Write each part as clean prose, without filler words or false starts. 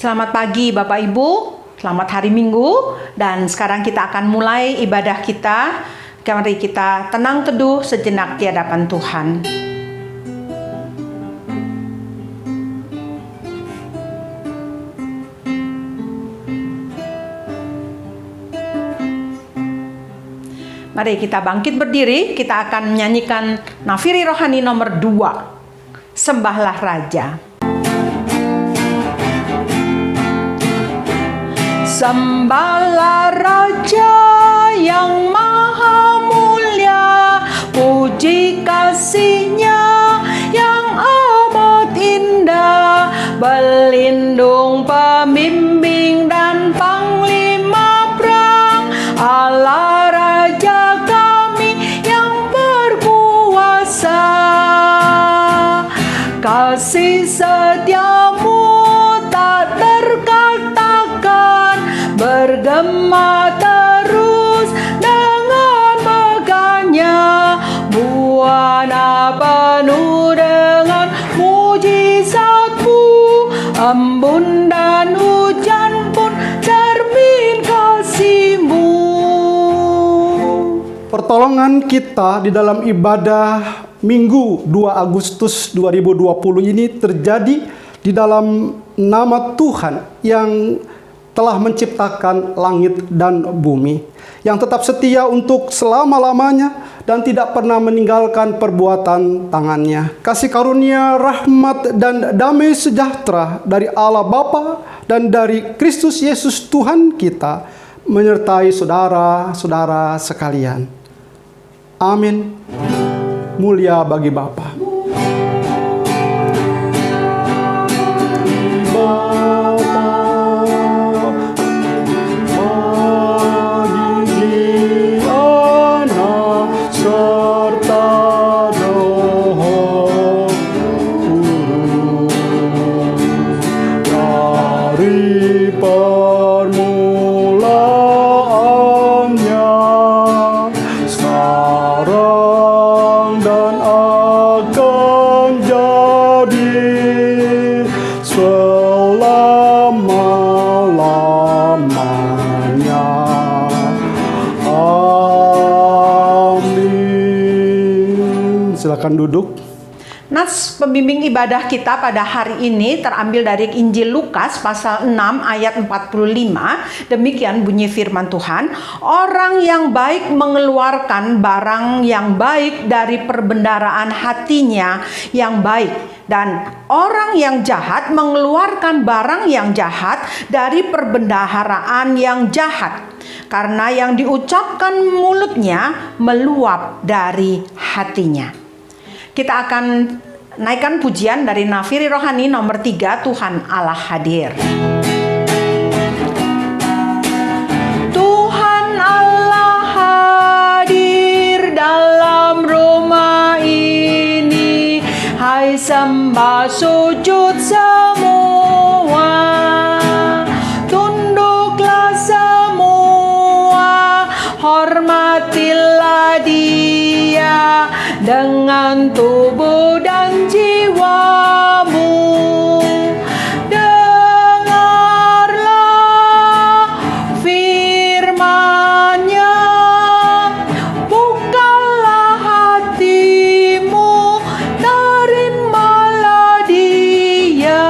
Selamat pagi Bapak Ibu, selamat hari Minggu, dan sekarang kita akan mulai ibadah kita. Mari kita tenang teduh sejenak di hadapan Tuhan. Mari kita bangkit berdiri, kita akan menyanyikan Nafiri Rohani nomor 2, Sembahlah Raja. Sembahlah Raja yang maha mulia, puji kasih-Nya yang amat indah, pelindung, pembimbing dan panglima perang, Allah Raja kami yang berkuasa. Kasih setia-Mu tak terkatakan, bergema terus dengan megahnya, buana penuh dengan mujizat-Mu, embun dan hujan pun cermin kasih-Mu. Pertolongan kita di dalam ibadah Minggu 2 Agustus 2020 ini terjadi di dalam nama Tuhan yang telah menciptakan langit dan bumi, yang tetap setia untuk selama-lamanya dan tidak pernah meninggalkan perbuatan tangannya. Kasih karunia, rahmat, dan damai sejahtera dari Allah Bapa dan dari Kristus Yesus Tuhan kita menyertai saudara-saudara sekalian. Amin. Mulia bagi Bapa. Silakan duduk. Nas pembimbing ibadah kita pada hari ini terambil dari Injil Lukas pasal 6 ayat 45. Demikian bunyi firman Tuhan. Orang yang baik mengeluarkan barang yang baik dari perbendaharaan hatinya yang baik, dan orang yang jahat mengeluarkan barang yang jahat dari perbendaharaan yang jahat. Karena yang diucapkan mulutnya meluap dari hatinya. Kita akan naikkan pujian dari Nafiri Rohani nomor 3, Tuhan Allah hadir. Tuhan Allah hadir dalam rumah ini, hai sembah sujud semua, tunduklah semua, hormatilah Dia dengan tubuh dan jiwamu. Dengarlah firman-Nya, bukalah hatimu, terimalah Dia.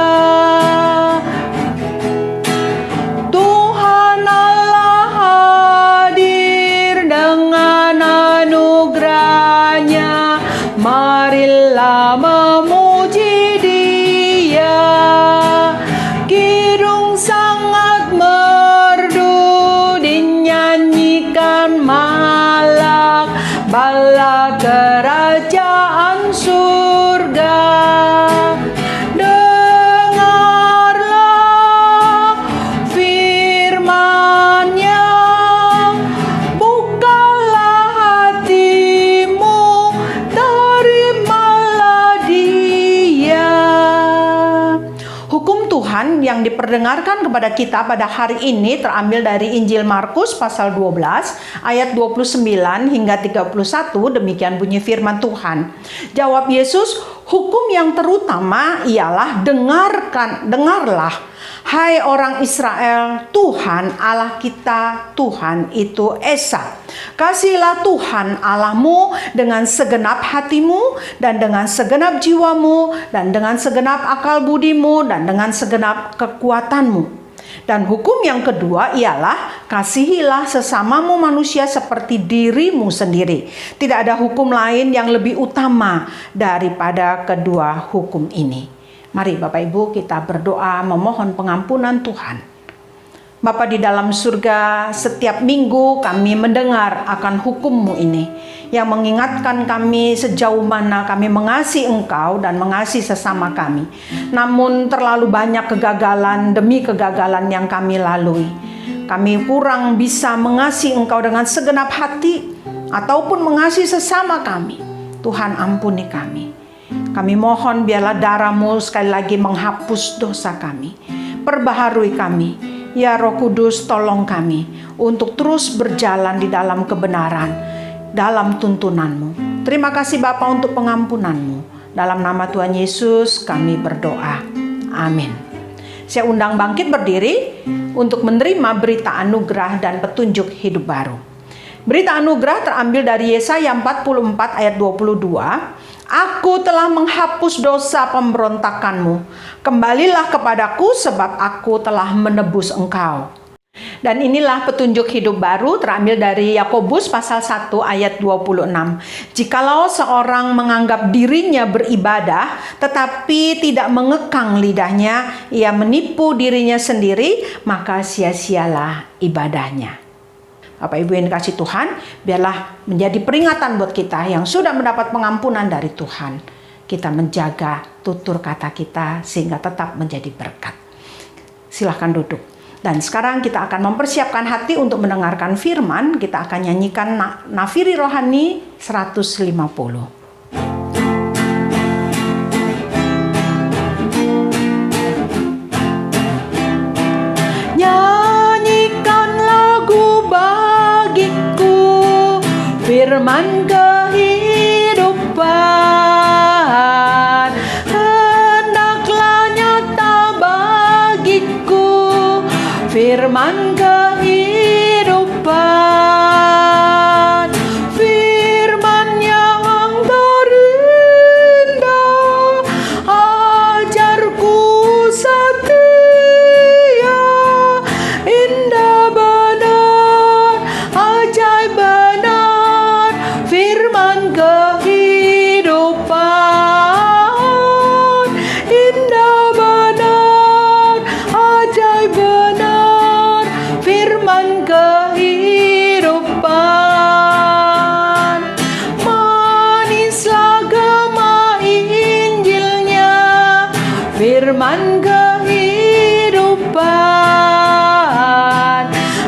Tuhan Allah hadir dengan anugerah-Nya, marilah memuji Dia. Kidung sangat merdu dinyanyikan malak, bala kerajaan surga. Dengarlah firman-Nya, bukalah hatimu, terimalah Dia. Hukum Tuhan yang diperdengarkan kepada kita pada hari ini terambil dari Injil Markus pasal 12 ayat 29 hingga 31. Demikian bunyi firman Tuhan. Jawab Yesus, hukum yang terutama ialah dengarlah, Hai orang Israel, Tuhan Allah kita, Tuhan itu Esa. Kasihilah Tuhan Allahmu dengan segenap hatimu, dan dengan segenap jiwamu, dan dengan segenap akal budimu, dan dengan segenap kekuatanmu. Dan hukum yang kedua ialah kasihilah sesamamu manusia seperti dirimu sendiri. Tidak ada hukum lain yang lebih utama daripada kedua hukum ini. Mari Bapak Ibu kita berdoa memohon pengampunan Tuhan. Bapa di dalam surga, setiap minggu kami mendengar akan hukum-Mu ini yang mengingatkan kami sejauh mana kami mengasihi Engkau dan mengasihi sesama kami. Namun terlalu banyak kegagalan demi kegagalan yang kami lalui. Kami kurang bisa mengasihi Engkau dengan segenap hati ataupun mengasihi sesama kami. Tuhan ampuni kami. Kami mohon biarlah darah-Mu sekali lagi menghapus dosa kami. Perbaharui kami. Ya Roh Kudus, tolong kami untuk terus berjalan di dalam kebenaran, dalam tuntunan-Mu. Terima kasih Bapa untuk pengampunan-Mu. Dalam nama Tuhan Yesus kami berdoa. Amin. Saya undang bangkit berdiri untuk menerima berita anugerah dan petunjuk hidup baru. Berita anugerah terambil dari Yesaya 44 ayat 22. Aku telah menghapus dosa pemberontakanmu. Kembalilah kepadaku sebab aku telah menebus engkau. Dan inilah petunjuk hidup baru terambil dari Yakobus pasal 1 ayat 26. Jikalau seorang menganggap dirinya beribadah tetapi tidak mengekang lidahnya, ia menipu dirinya sendiri, maka sia-sialah ibadahnya. Bapak Ibu yang dikasih Tuhan, biarlah menjadi peringatan buat kita yang sudah mendapat pengampunan dari Tuhan. Kita menjaga tutur kata kita sehingga tetap menjadi berkat. Silahkan duduk. Dan sekarang kita akan mempersiapkan hati untuk mendengarkan firman. Kita akan nyanyikan Nafiri Rohani 150. Firman kehidupan hendaklah nyata bagiku. Firman kehidupan, firman yang terindah, ajarku setia, indah benar, ajaib benar. Firman kehidupan, indah benar, ajaib benar. Firman kehidupan, manislah gema Injilnya. Firman kehidupan,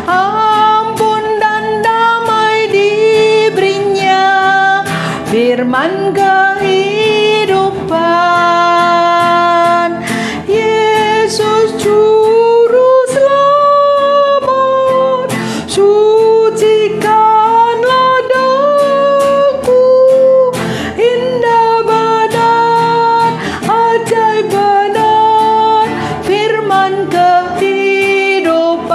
ampun dan damai diberinya. Firman kehidupan, Yesus juru selamat, sucikanlah daku. Indah benar, ajaib benar. Firman kehidupan,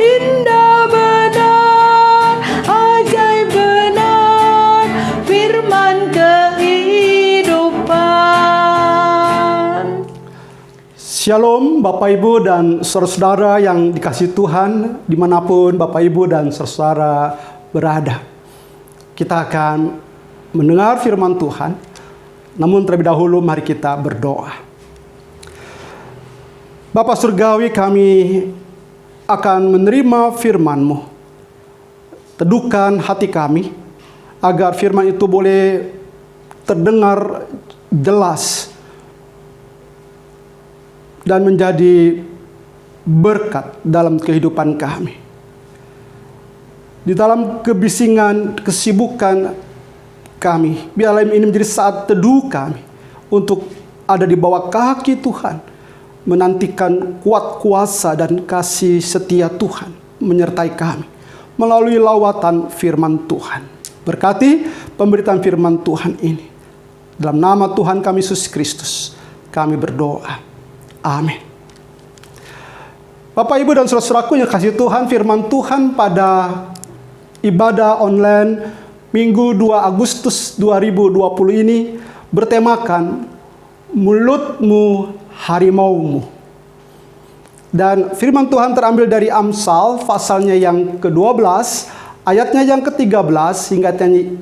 indah benar, ajaib benar. Firman kehidupan. Shalom Bapak Ibu dan saudara-saudara yang dikasihi Tuhan, dimanapun Bapak Ibu dan saudara berada. Kita akan mendengar firman Tuhan, namun terlebih dahulu mari kita berdoa. Bapa Surgawi, kami akan menerima firman-Mu. Teduhkan hati kami, agar firman itu boleh terdengar jelas dan menjadi berkat dalam kehidupan kami. Di dalam kebisingan, kesibukan kami, biarlah ini menjadi saat teduh kami untuk ada di bawah kaki Tuhan, menantikan kuat kuasa dan kasih setia Tuhan menyertai kami melalui lawatan firman Tuhan. Berkati pemberitaan firman Tuhan ini. Dalam nama Tuhan kami Yesus Kristus, kami berdoa. Amin. Bapak, Ibu, dan saudara-saudaraku yang kasih Tuhan, firman Tuhan pada ibadah online Minggu 2 Agustus 2020 ini bertemakan mulutmu harimaumu. Dan firman Tuhan terambil dari Amsal pasalnya yang ke-12, ayatnya yang ke-13 hingga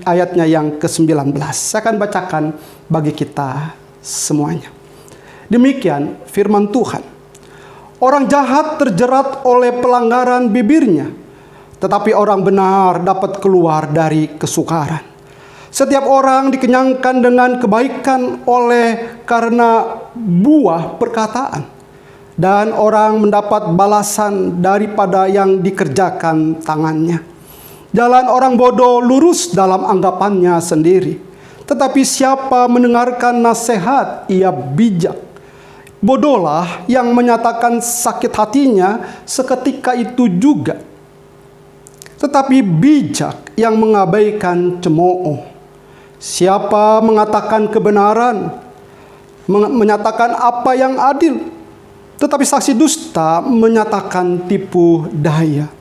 ayatnya yang ke-19. Saya akan bacakan bagi kita semuanya. Demikian firman Tuhan. Orang jahat terjerat oleh pelanggaran bibirnya, tetapi orang benar dapat keluar dari kesukaran. Setiap orang dikenyangkan dengan kebaikan oleh karena buah perkataan, dan orang mendapat balasan daripada yang dikerjakan tangannya. Jalan orang bodoh lurus dalam anggapannya sendiri, tetapi siapa mendengarkan nasihat ia bijak. Bodohlah yang menyatakan sakit hatinya seketika itu juga, tetapi bijak yang mengabaikan cemooh. Siapa mengatakan kebenaran, menyatakan apa yang adil, tetapi saksi dusta menyatakan tipu daya.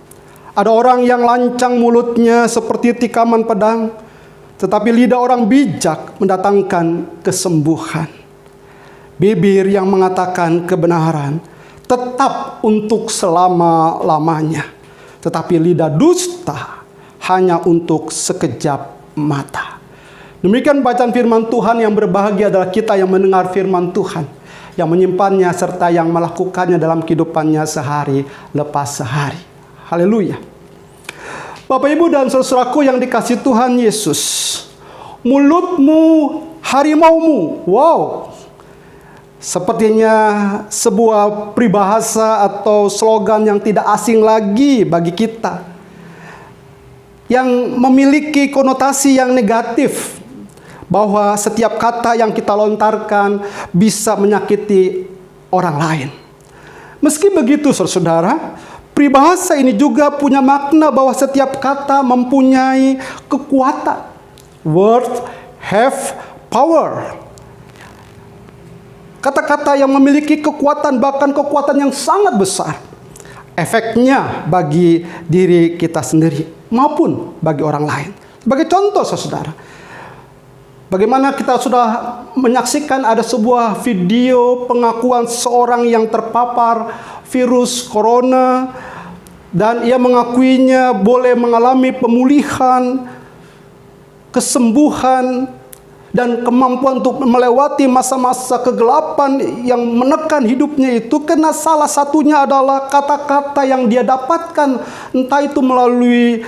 Ada orang yang lancang mulutnya seperti tikaman pedang, tetapi lidah orang bijak mendatangkan kesembuhan. Bibir yang mengatakan kebenaran tetap untuk selama-lamanya, tetapi lidah dusta hanya untuk sekejap mata. Demikian bacaan firman Tuhan. Yang berbahagia adalah kita yang mendengar firman Tuhan, yang menyimpannya serta yang melakukannya dalam kehidupannya sehari lepas sehari. Haleluya. Bapak, Ibu, dan saudaraku yang dikasihi Tuhan Yesus, mulutmu harimaumu. Wow. Sepertinya sebuah peribahasa atau slogan yang tidak asing lagi bagi kita, yang memiliki konotasi yang negatif, bahwa setiap kata yang kita lontarkan bisa menyakiti orang lain. Meski begitu, saudara, peribahasa ini juga punya makna bahwa setiap kata mempunyai kekuatan. Words have power. Kata-kata yang memiliki kekuatan, bahkan kekuatan yang sangat besar. Efeknya bagi diri kita sendiri maupun bagi orang lain. Sebagai contoh, saudara, bagaimana kita sudah menyaksikan ada sebuah video pengakuan seorang yang terpapar virus corona, dan ia mengakuinya boleh mengalami pemulihan, kesembuhan, dan kemampuan untuk melewati masa-masa kegelapan yang menekan hidupnya itu, karena salah satunya adalah kata-kata yang dia dapatkan, entah itu melalui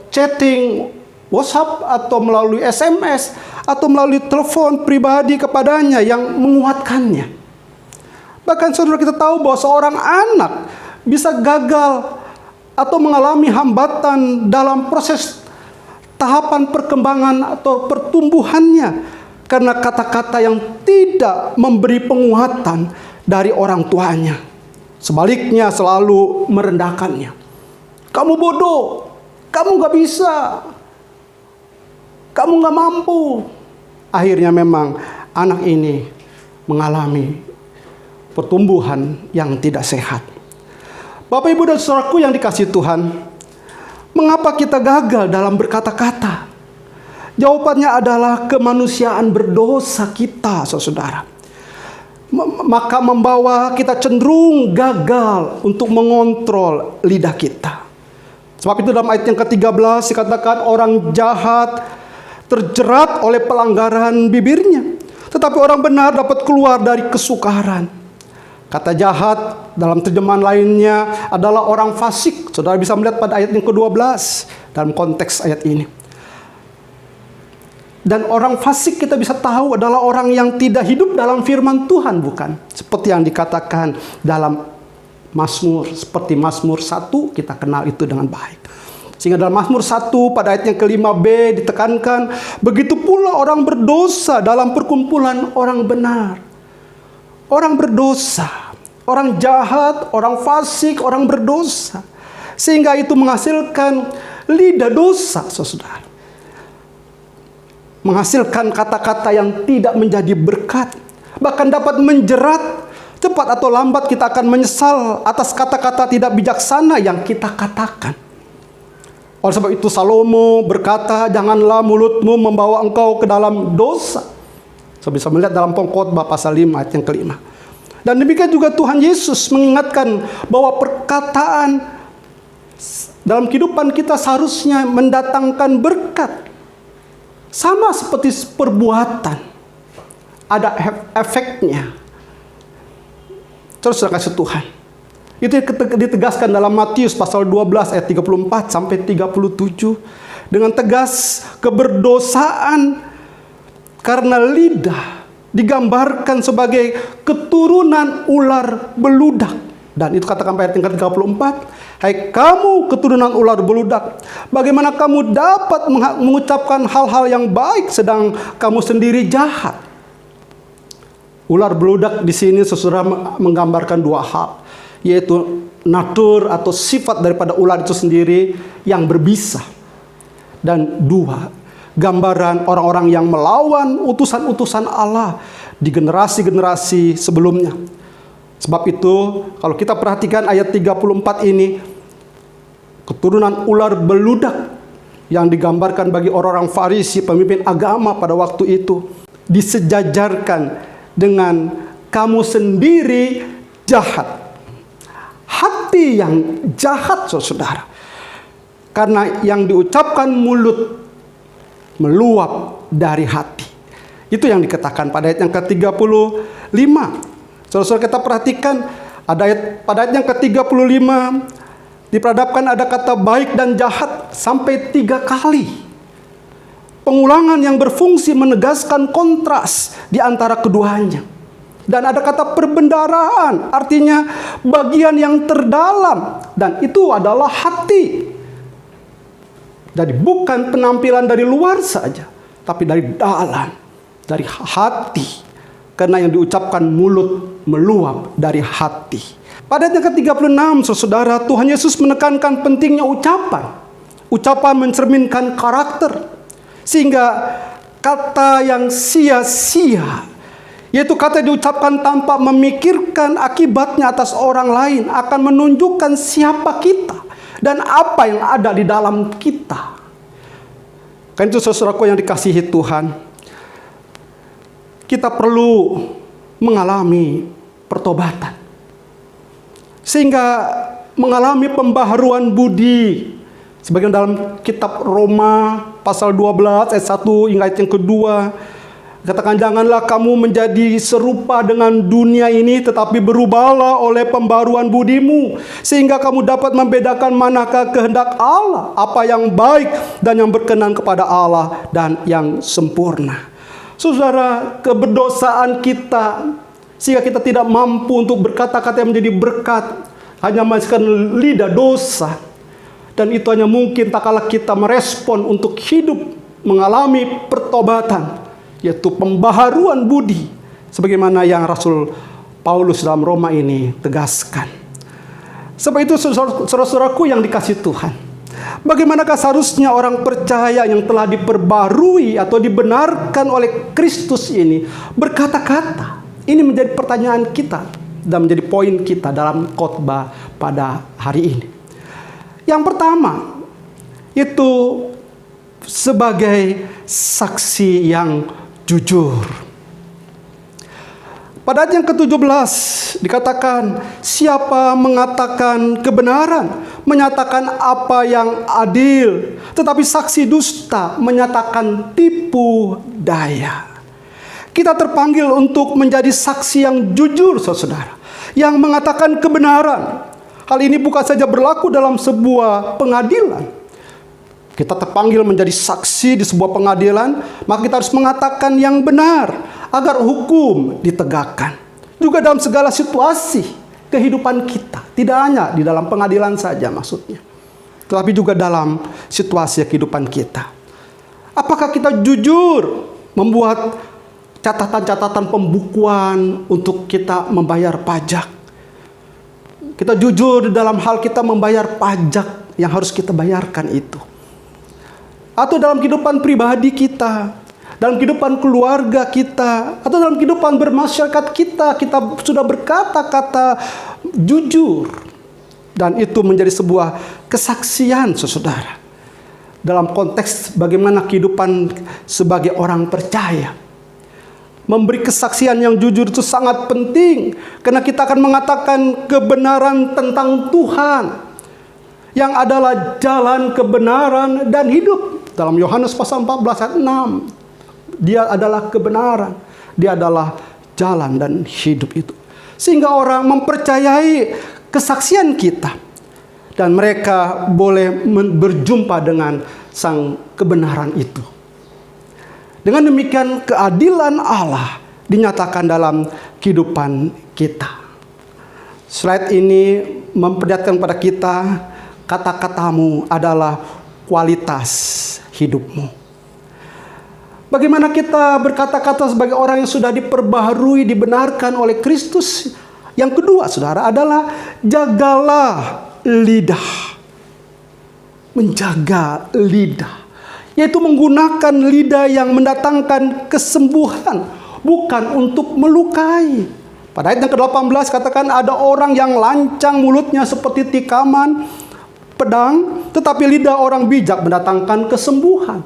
chatting WhatsApp atau melalui SMS atau melalui telepon pribadi kepadanya yang menguatkannya. Bahkan saudara, kita tahu bahwa seorang anak bisa gagal atau mengalami hambatan dalam proses tahapan perkembangan atau pertumbuhannya karena kata-kata yang tidak memberi penguatan dari orang tuanya. Sebaliknya selalu merendahkannya. Kamu bodoh, kamu gak bisa, kamu gak mampu. Akhirnya memang anak ini mengalami pertumbuhan yang tidak sehat. Bapak, Ibu, dan saudaraku yang dikasihi Tuhan, mengapa kita gagal dalam berkata-kata? Jawabannya adalah kemanusiaan berdosa kita, saudara. Maka membawa kita cenderung gagal untuk mengontrol lidah kita. Sebab itu dalam ayat yang ke-13 dikatakan orang jahat terjerat oleh pelanggaran bibirnya, tetapi orang benar dapat keluar dari kesukaran. Kata jahat dalam terjemahan lainnya adalah orang fasik. Saudara bisa melihat pada ayat yang ke-12 dalam konteks ayat ini. Dan orang fasik kita bisa tahu adalah orang yang tidak hidup dalam firman Tuhan, bukan? Seperti yang dikatakan dalam Mazmur, seperti Mazmur 1, kita kenal itu dengan baik. Sehingga dalam Mazmur 1 pada ayat yang ke-5b ditekankan, begitu pula orang berdosa dalam perkumpulan orang benar. Orang berdosa, orang jahat, orang fasik, orang berdosa. Sehingga itu menghasilkan lidah dosa, saudara. Menghasilkan kata-kata yang tidak menjadi berkat. Bahkan dapat menjerat Cepat atau lambat kita akan menyesal atas kata-kata tidak bijaksana yang kita katakan. Oleh sebab itu Salomo berkata, janganlah mulutmu membawa engkau ke dalam dosa. Saya bisa melihat dalam Pengkhotbah pasal 5 ayat yang kelima. Dan demikian juga Tuhan Yesus mengingatkan bahwa perkataan dalam kehidupan kita seharusnya mendatangkan berkat. Sama seperti perbuatan, ada efeknya. Terus kasih Tuhan. Itu ditegaskan dalam Matius pasal 12 ayat 34 sampai 37. Dengan tegas keberdosaan karena lidah digambarkan sebagai keturunan ular beludak. Dan itu katakan ayat yang ke-34, hai kamu keturunan ular beludak, bagaimana kamu dapat mengucapkan hal-hal yang baik sedang kamu sendiri jahat? Ular beludak di sini saudara menggambarkan dua hal, yaitu natur atau sifat daripada ular itu sendiri yang berbisa, dan dua, gambaran orang-orang yang melawan utusan-utusan Allah di generasi-generasi sebelumnya. Sebab itu kalau kita perhatikan ayat 34 ini, keturunan ular beludak yang digambarkan bagi orang-orang Farisi, pemimpin agama pada waktu itu, disejajarkan dengan kamu sendiri jahat. Hati yang jahat, saudara. Karena yang diucapkan mulut meluap dari hati. Itu yang dikatakan pada ayat yang ke-35. Saudara-saudara, kita perhatikan pada ayat yang ke-35 diperhadapkan ada kata baik dan jahat sampai 3 kali. Pengulangan yang berfungsi menegaskan kontras di antara keduanya. Dan ada kata perbendaharaan, artinya bagian yang terdalam, dan itu adalah hati. Jadi bukan penampilan dari luar saja, tapi dari dalam, dari hati. Karena yang diucapkan mulut meluap dari hati. Pada ayat yang ke-36, saudara, Tuhan Yesus menekankan pentingnya ucapan. Ucapan mencerminkan karakter. Sehingga kata yang sia-sia, yaitu kata yang diucapkan tanpa memikirkan akibatnya atas orang lain, akan menunjukkan siapa kita dan apa yang ada di dalam kita. Kan itu saudaraku yang dikasihi Tuhan, kita perlu mengalami pertobatan. Sehingga mengalami pembaharuan budi. Sebagian dalam kitab Roma pasal 12 ayat 1 hingga ayat yang kedua. Katakan, janganlah kamu menjadi serupa dengan dunia ini, tetapi berubahlah oleh pembaharuan budimu, sehingga kamu dapat membedakan manakah kehendak Allah, apa yang baik dan yang berkenan kepada Allah dan yang sempurna. Saudara, keberdosaan kita sehingga kita tidak mampu untuk berkata-kata yang menjadi berkat, hanya menghasilkan lidah dosa. Dan itu hanya mungkin tak kala kita merespon untuk hidup mengalami pertobatan, yaitu pembaharuan budi, sebagaimana yang Rasul Paulus dalam Roma ini tegaskan. Sebab itu saudara-saudaraku yang dikasihi Tuhan, bagaimanakah seharusnya orang percaya yang telah diperbarui atau dibenarkan oleh Kristus ini berkata-kata? Ini menjadi pertanyaan kita dan menjadi poin kita dalam khotbah pada hari ini. Yang pertama, itu sebagai saksi yang jujur. Pada ayat yang ke-17 dikatakan, siapa mengatakan kebenaran, menyatakan apa yang adil, tetapi saksi dusta menyatakan tipu daya. Kita terpanggil untuk menjadi saksi yang jujur, saudara, yang mengatakan kebenaran. Hal ini bukan saja berlaku dalam sebuah pengadilan. Kita terpanggil menjadi saksi di sebuah pengadilan, maka kita harus mengatakan yang benar agar hukum ditegakkan. Juga dalam segala situasi kehidupan kita, tidak hanya di dalam pengadilan saja maksudnya, tetapi juga dalam situasi kehidupan kita. Apakah kita jujur membuat catatan-catatan pembukuan untuk kita membayar pajak? Kita jujur dalam hal kita membayar pajak yang harus kita bayarkan itu. Atau dalam kehidupan pribadi kita, dalam kehidupan keluarga kita, atau dalam kehidupan bermasyarakat kita, kita sudah berkata-kata jujur. Dan itu menjadi sebuah kesaksian, saudara. Dalam konteks bagaimana kehidupan sebagai orang percaya. Memberi kesaksian yang jujur itu sangat penting. Karena kita akan mengatakan kebenaran tentang Tuhan. Yang adalah jalan kebenaran dan hidup. Dalam Yohanes pasal 14 ayat 6. Dia adalah kebenaran. Dia adalah jalan dan hidup itu. Sehingga orang mempercayai kesaksian kita. Dan mereka boleh berjumpa dengan sang kebenaran itu. Dengan demikian keadilan Allah dinyatakan dalam kehidupan kita. Slide ini memperlihatkan pada kita, kata-katamu adalah kualitas hidupmu. Bagaimana kita berkata-kata sebagai orang yang sudah diperbaharui, dibenarkan oleh Kristus. Yang kedua, saudara, adalah jagalah lidah. Menjaga lidah. Yaitu menggunakan lidah yang mendatangkan kesembuhan. Bukan untuk melukai. Pada ayat yang ke-18 katakan ada orang yang lancang mulutnya seperti tikaman pedang. Tetapi lidah orang bijak mendatangkan kesembuhan.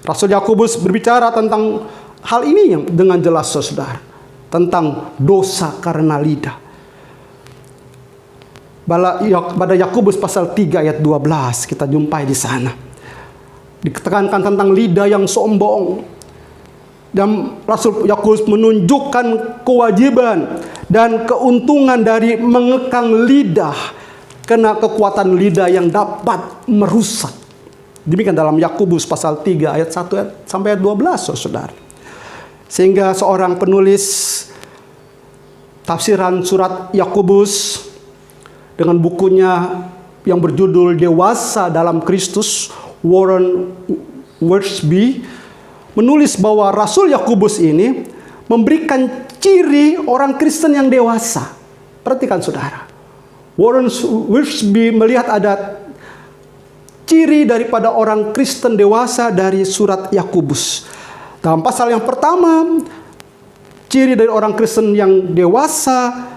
Rasul Yakobus berbicara tentang hal ini dengan jelas, saudara. Tentang dosa karena lidah. Pada Yakobus pasal 3 ayat 12 kita jumpai di sana. Ditekankan tentang lidah yang sombong. Dan Rasul Yakobus menunjukkan kewajiban dan keuntungan dari mengekang lidah. Karena kekuatan lidah yang dapat merusak. Demikian dalam Yakobus pasal 3 ayat 1 sampai ayat 12, saudara. Sehingga seorang penulis tafsiran surat Yakobus dengan bukunya yang berjudul Dewasa dalam Kristus, Warren Wiersbe, menulis bahwa Rasul Yakobus ini memberikan ciri orang Kristen yang dewasa. Perhatikan, saudara. Warren Wiersbe melihat ada ciri daripada orang Kristen dewasa dari surat Yakobus. Dalam pasal yang pertama, ciri dari orang Kristen yang dewasa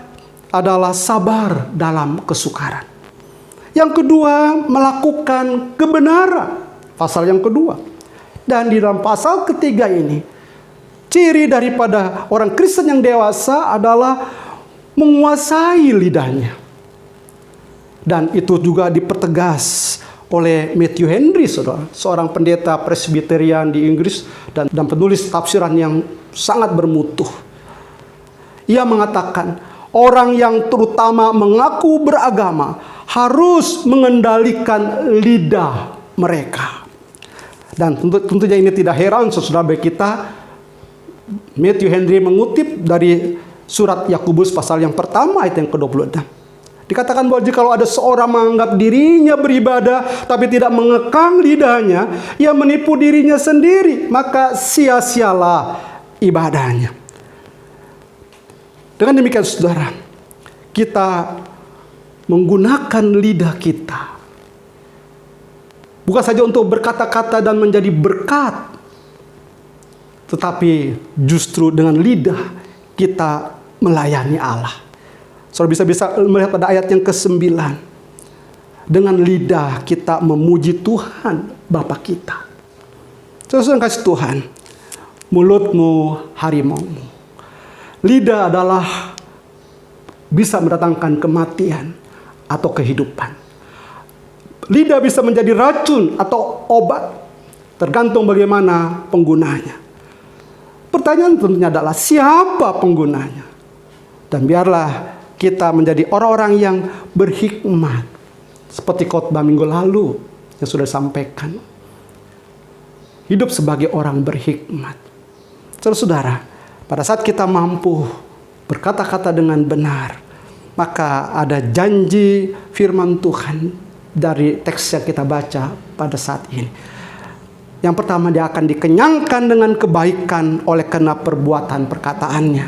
adalah sabar dalam kesukaran. Yang kedua, melakukan kebenaran. Pasal yang kedua. Dan di dalam pasal ketiga ini, ciri daripada orang Kristen yang dewasa adalah menguasai lidahnya. Dan itu juga dipertegas oleh Matthew Henry, saudara, seorang pendeta Presbyterian di Inggris dan penulis tafsiran yang sangat bermutu. Ia mengatakan, orang yang terutama mengaku beragama harus mengendalikan lidah mereka. Dan tentunya ini tidak heran, saudara, bagi kita. Matthew Henry mengutip dari surat Yakobus pasal yang pertama ayat yang ke-26. Dikatakan bahwa jika ada seorang menganggap dirinya beribadah tapi tidak mengekang lidahnya, ia menipu dirinya sendiri, maka sia-sialah ibadahnya. Dengan demikian, saudara, kita menggunakan lidah kita bukan saja untuk berkata-kata dan menjadi berkat, tetapi justru dengan lidah kita melayani Allah. Saudara bisa melihat pada ayat yang ke-9. Dengan lidah kita memuji Tuhan Bapa kita. Saudara kasih Tuhan, mulutmu harimaumu. Lidah adalah bisa mendatangkan kematian atau kehidupan. Lidah bisa menjadi racun atau obat, tergantung bagaimana penggunanya. Pertanyaan tentunya adalah siapa penggunanya? Dan biarlah kita menjadi orang-orang yang berhikmat. Seperti khotbah minggu lalu yang sudah disampaikan. Hidup sebagai orang berhikmat. Saudara, pada saat kita mampu berkata-kata dengan benar, maka ada janji firman Tuhan dari teks yang kita baca pada saat ini. Yang pertama, dia akan dikenyangkan dengan kebaikan oleh karena perbuatan perkataannya.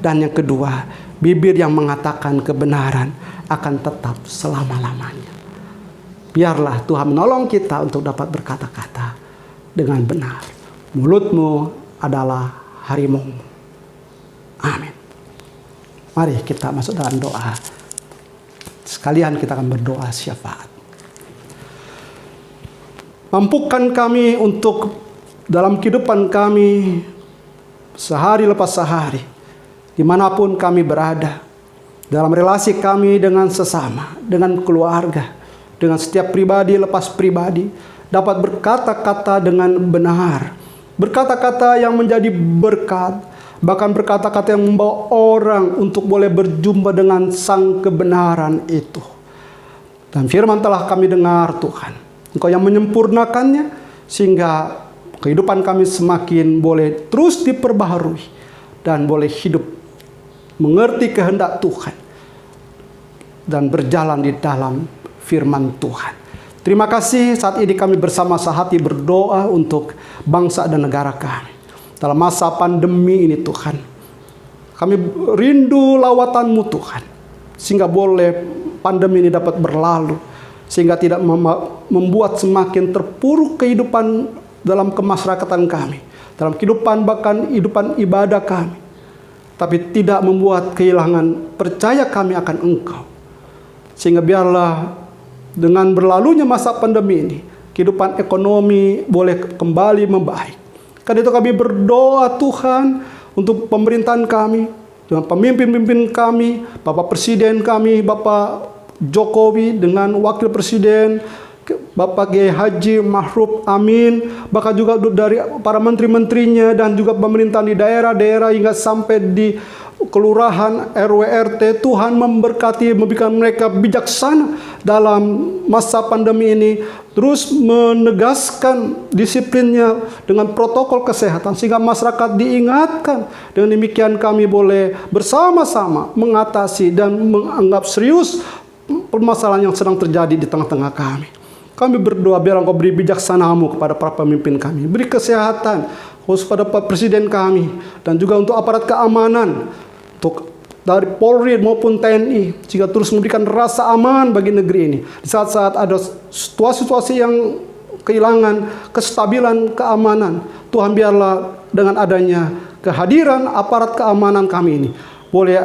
Dan yang kedua, bibir yang mengatakan kebenaran akan tetap selama-lamanya. Biarlah Tuhan menolong kita untuk dapat berkata-kata dengan benar. mulutmu adalah harimau. Amin. Mari kita masuk dalam doa. Sekalian kita akan berdoa syafaat. Mampukan kami untuk dalam kehidupan kami sehari lepas sehari, dimanapun kami berada, dalam relasi kami dengan sesama, dengan keluarga, dengan setiap pribadi lepas pribadi, dapat berkata-kata dengan benar, berkata-kata yang menjadi berkat, bahkan berkata-kata yang membawa orang untuk boleh berjumpa dengan sang kebenaran itu. Dan firman telah kami dengar, Tuhan, Engkau yang menyempurnakannya, sehingga kehidupan kami semakin boleh terus diperbaharui dan boleh hidup mengerti kehendak Tuhan dan berjalan di dalam firman Tuhan. Terima kasih, saat ini kami bersama sehati berdoa untuk bangsa dan negara kami. Dalam masa pandemi ini Tuhan, kami rindu lawatan-Mu Tuhan, sehingga boleh pandemi ini dapat berlalu, sehingga tidak membuat semakin terpuruk kehidupan dalam kemasyarakatan kami, dalam kehidupan bahkan kehidupan ibadah kami, tapi tidak membuat kehilangan percaya kami akan Engkau. Sehingga biarlah dengan berlalunya masa pandemi ini, kehidupan ekonomi boleh kembali membaik. Karena itu kami berdoa Tuhan untuk pemerintahan kami, dengan pemimpin-pemimpin kami, Bapak Presiden kami, Bapak Jokowi, dengan Wakil Presiden Bapak Kiai Haji Ma'ruf Amin, bahkan juga dari para menteri-menterinya dan juga pemerintahan di daerah-daerah hingga sampai di kelurahan, RW, RT. Tuhan memberkati, memberikan mereka bijaksana dalam masa pandemi ini, terus menegaskan disiplinnya dengan protokol kesehatan sehingga masyarakat diingatkan. Dengan demikian kami boleh bersama-sama mengatasi dan menganggap serius permasalahan yang sedang terjadi di tengah-tengah kami. Kami berdoa biar Engkau beri bijaksana-Mu kepada para pemimpin kami, beri kesehatan khusus pada Pak Presiden kami, dan juga untuk aparat keamanan, untuk dari Polri maupun TNI, sehingga terus memberikan rasa aman bagi negeri ini. Di saat-saat ada situasi-situasi yang kehilangan kestabilan keamanan, Tuhan biarlah dengan adanya kehadiran aparat keamanan kami ini, boleh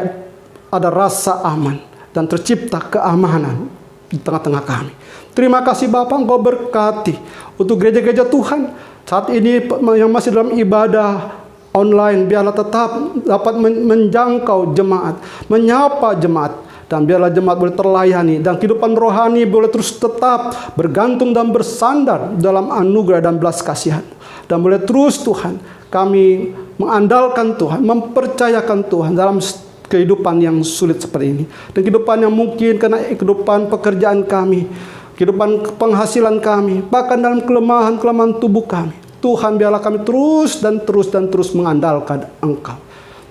ada rasa aman dan tercipta keamanan di tengah-tengah kami. Terima kasih Bapak, Engkau berkati untuk gereja-gereja Tuhan saat ini yang masih dalam ibadah online, biarlah tetap dapat menjangkau jemaat, menyapa jemaat, dan biarlah jemaat boleh terlayani, dan kehidupan rohani boleh terus tetap bergantung dan bersandar dalam anugerah dan belas kasihan. Dan boleh terus Tuhan, kami mengandalkan Tuhan, mempercayakan Tuhan dalam kehidupan yang sulit seperti ini, dan kehidupan yang mungkin karena kehidupan pekerjaan kami, kehidupan penghasilan kami, bahkan dalam kelemahan-kelemahan tubuh kami. Tuhan biarlah kami terus mengandalkan Engkau.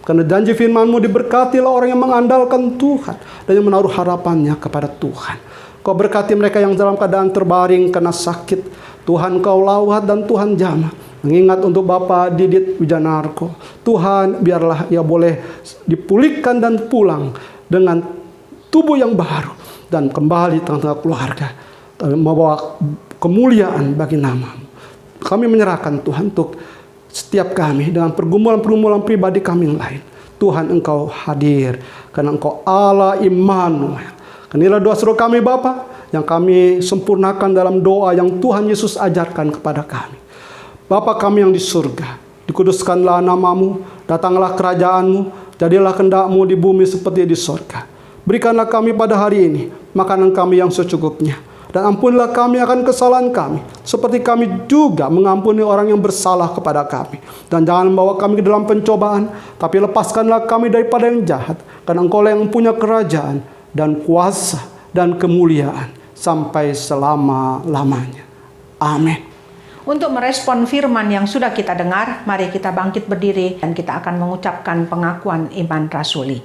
Karena janji firman-Mu, diberkatilah orang yang mengandalkan Tuhan dan yang menaruh harapannya kepada Tuhan. Kau berkati mereka yang dalam keadaan terbaring karena sakit. Tuhan Kau lawat dan Tuhan jamah. Mengingat untuk Bapak Didit Wijanarko, Tuhan biarlah ia boleh dipulihkan dan pulang dengan tubuh yang baru dan kembali tengah-tengah keluarga, membawa kemuliaan bagi nama-Mu. Kami menyerahkan Tuhan untuk setiap kami dengan pergumulan-pergumulan pribadi kami yang lain. Tuhan Engkau hadir karena Engkau Allah Immanuel. Inilah doa seru kami Bapa, yang kami sempurnakan dalam doa yang Tuhan Yesus ajarkan kepada kami. Bapa kami yang di surga, dikuduskanlah nama-Mu, datanglah kerajaan-Mu, jadilah kehendak-Mu di bumi seperti di surga. Berikanlah kami pada hari ini makanan kami yang secukupnya, dan ampunilah kami akan kesalahan kami, seperti kami juga mengampuni orang yang bersalah kepada kami. Dan jangan membawa kami ke dalam pencobaan, tapi lepaskanlah kami daripada yang jahat, karena Engkau yang punya kerajaan dan kuasa dan kemuliaan sampai selama-lamanya. Amin. Untuk merespon firman yang sudah kita dengar, mari kita bangkit berdiri dan kita akan mengucapkan pengakuan iman rasuli.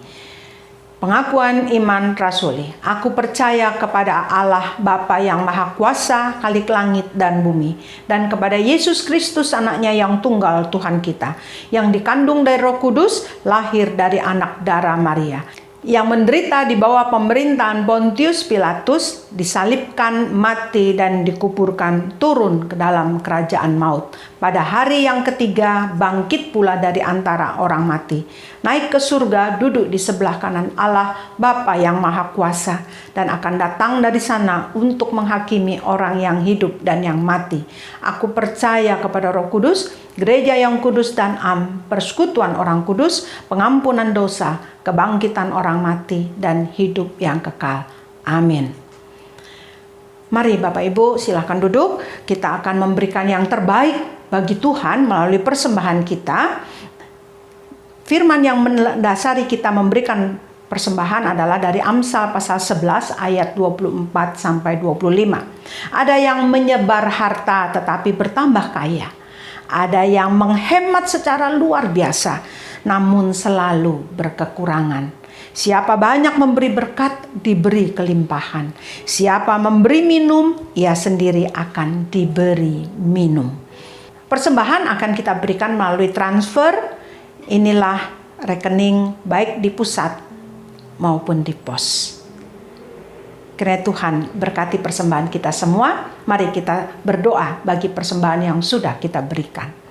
Pengakuan iman rasuli. Aku percaya kepada Allah Bapa yang Maha Kuasa, Khalik langit dan bumi, dan kepada Yesus Kristus anaknya yang tunggal Tuhan kita, yang dikandung dari Roh Kudus, lahir dari anak darah Maria, yang menderita di bawah pemerintahan Pontius Pilatus, disalibkan, mati, dan dikuburkan, turun ke dalam kerajaan maut. Pada hari yang ketiga, bangkit pula dari antara orang mati, naik ke surga, duduk di sebelah kanan Allah Bapa yang Maha Kuasa, dan akan datang dari sana untuk menghakimi orang yang hidup dan yang mati. Aku percaya kepada Roh Kudus, gereja yang kudus dan am, persekutuan orang kudus, pengampunan dosa, kebangkitan orang mati, dan hidup yang kekal. Amin. Mari Bapak Ibu silahkan duduk. Kita akan memberikan yang terbaik bagi Tuhan melalui persembahan kita. Firman yang mendasari kita memberikan persembahan adalah dari Amsal pasal 11 ayat 24 sampai 25. Ada yang menyebar harta tetapi bertambah kaya. Ada yang menghemat secara luar biasa, namun selalu berkekurangan. Siapa banyak memberi berkat, diberi kelimpahan. Siapa memberi minum, ia sendiri akan diberi minum. Persembahan akan kita berikan melalui transfer. Inilah rekening baik di pusat maupun di pos. Kiranya Tuhan berkati persembahan kita semua. Mari kita berdoa bagi persembahan yang sudah kita berikan.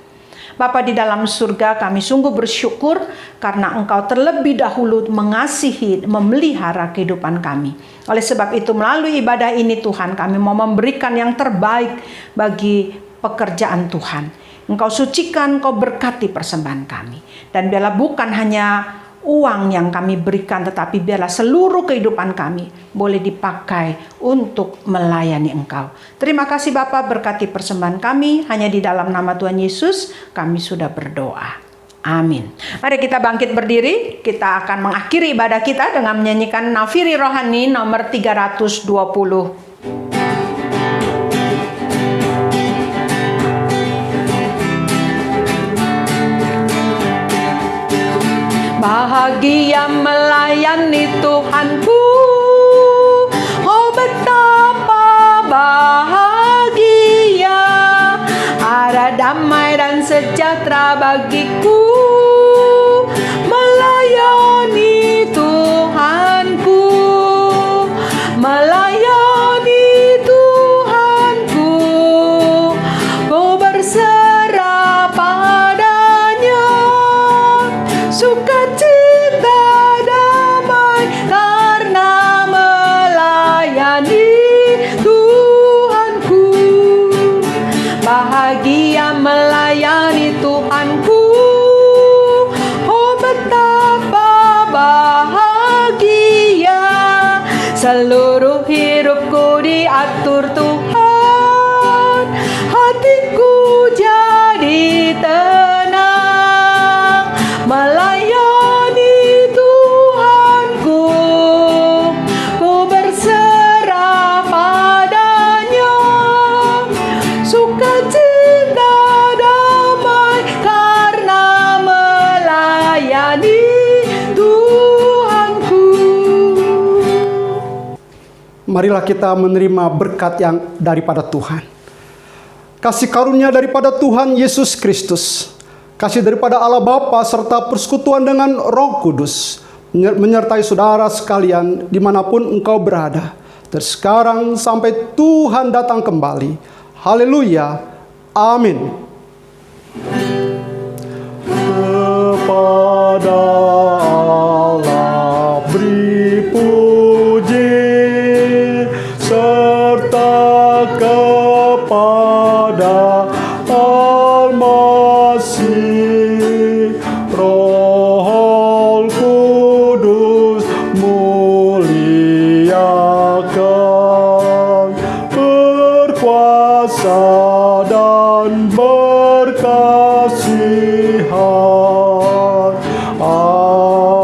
Bapa di dalam surga, kami sungguh bersyukur karena Engkau terlebih dahulu mengasihi, memelihara kehidupan kami. Oleh sebab itu melalui ibadah ini Tuhan, kami mau memberikan yang terbaik bagi pekerjaan Tuhan. Engkau sucikan, Engkau berkati persembahan kami. Dan biarlah bukan hanya uang yang kami berikan, tetapi biarlah seluruh kehidupan kami boleh dipakai untuk melayani Engkau. Terima kasih Bapa, berkati persembahan kami. Hanya di dalam nama Tuhan Yesus kami sudah berdoa. Amin. Mari kita bangkit berdiri. Kita akan mengakhiri ibadah kita dengan menyanyikan Nafiri Rohani nomor 320. Bahagia melayani Tuhanku, oh betapa bahagia, ada damai dan sejahtera bagiku, melayani Tuhanku, melayani Tuhanku, ku berserah padanya, sukacita damai karena melayani Tuhanku. Bahagia melayani Tuhanku, oh betapa bahagia, seluruh hidupku diatur Tuhan, hatiku jadi tenang, melayani Tuhanku, ku berserah padanya, sukacita damai karena melayani Tuhanku. Marilah kita menerima berkat yang daripada Tuhan. Kasih karunia daripada Tuhan Yesus Kristus, kasih daripada Allah Bapa serta persekutuan dengan Roh Kudus menyertai saudara sekalian dimanapun engkau berada, dari sekarang sampai Tuhan datang kembali. Haleluya. Amin. Kepada Allah beri puji, serta kepada Al-Masih, Roh Kudus muliakan, berkuasa dan berkasihan. Amin.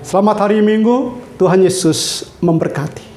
Selamat hari Minggu. Tuhan Yesus memberkati.